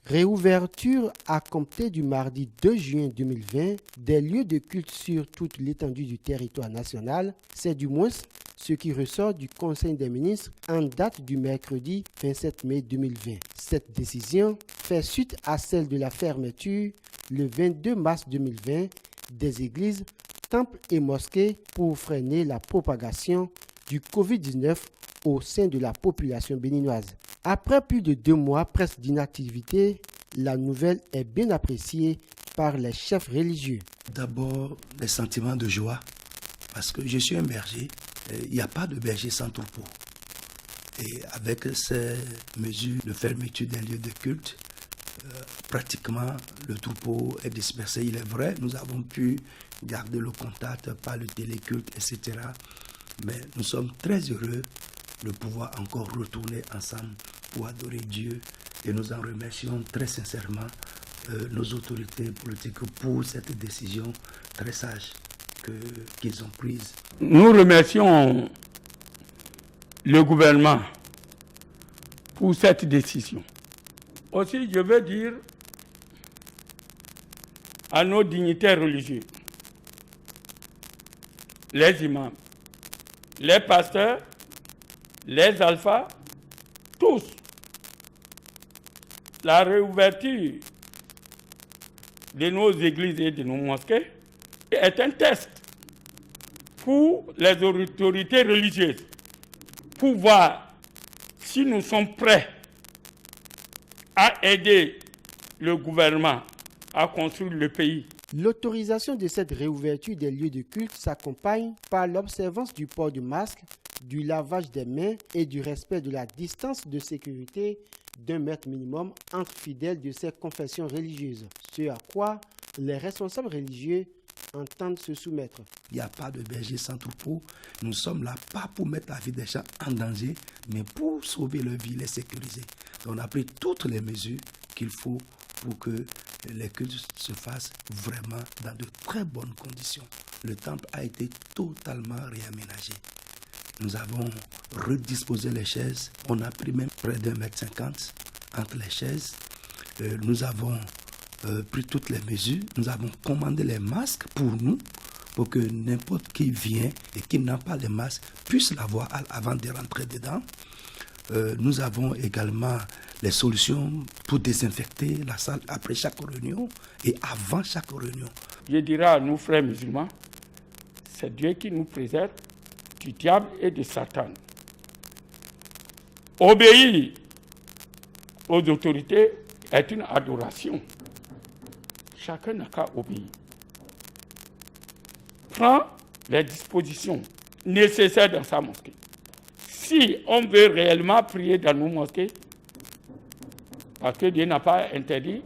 Réouverture à compter du mardi 2 juin 2020 des lieux de culte sur toute l'étendue du territoire national, c'est du moins ce qui ressort du Conseil des ministres en date du mercredi 27 mai 2020. Cette décision fait suite à celle de la fermeture le 22 mars 2020 des églises, temples et mosquées pour freiner la propagation du Covid-19 au sein de la population béninoise. Après plus de 2 mois presque d'inactivité, la nouvelle est bien appréciée par les chefs religieux. D'abord, les sentiments de joie, parce que je suis un berger. Il n'y a pas de berger sans troupeau. Et avec ces mesures de fermeture des lieux de culte, pratiquement le troupeau est dispersé. Il est vrai, nous avons pu garder le contact par le téléculte, etc. Mais nous sommes très heureux de pouvoir encore retourner ensemble pour adorer Dieu. Et nous en remercions très sincèrement nos autorités politiques pour cette décision très sage qu'ils ont prise. Nous remercions le gouvernement pour cette décision. Aussi, je veux dire à nos dignitaires religieux, les imams, les pasteurs, les alphas, tous, la réouverture de nos églises et de nos mosquées est un test pour les autorités religieuses pour voir si nous sommes prêts à aider le gouvernement à construire le pays. L'autorisation de cette réouverture des lieux de culte s'accompagne par l'observance du port du masque, du lavage des mains et du respect de la distance de sécurité d'1 mètre minimum entre fidèles de ces confessions religieuses, ce à quoi les responsables religieux entendent se soumettre. Il n'y a pas de berger sans troupeau. Nous sommes là pas pour mettre la vie des gens en danger, mais pour sauver leur vie, les sécuriser. Donc on a pris toutes les mesures qu'il faut pour que les cultes se fassent vraiment dans de très bonnes conditions. Le temple a été totalement réaménagé. Nous avons redisposé les chaises. On a pris même près d'1,50 m entre les chaises. Nous avons pris toutes les mesures. Nous avons commandé les masques pour nous, pour que n'importe qui vient et qui n'a pas de masque puisse l'avoir avant de rentrer dedans. Nous avons également les solutions pour désinfecter la salle après chaque réunion et avant chaque réunion. Je dirais à nos frères musulmans, c'est Dieu qui nous préserve du diable et de Satan. Obéir aux autorités est une adoration. Chacun n'a qu'à obéir. Prends les dispositions nécessaires dans sa mosquée. Si on veut réellement prier dans nos mosquées, parce que Dieu n'a pas interdit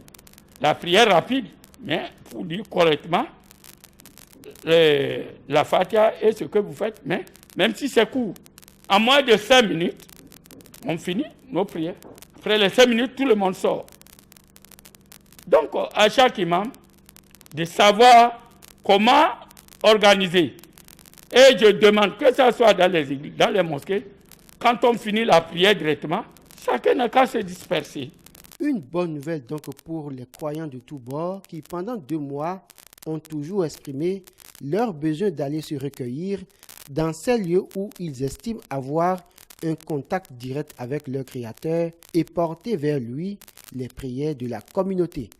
la prière rapide, mais pour dire correctement, la Fatiha est ce que vous faites, mais même si c'est court, en moins de 5 minutes, on finit nos prières. Après les 5 minutes, tout le monde sort. Donc, à chaque imam, de savoir comment organiser. Et je demande que ce soit dans les églises, dans les mosquées, quand on finit la prière directement, chacun n'a qu'à se disperser. Une bonne nouvelle donc pour les croyants de tous bords qui, pendant 2 mois, ont toujours exprimé leur besoin d'aller se recueillir dans ces lieux où ils estiment avoir un contact direct avec leur Créateur et porter vers lui les prières de la communauté.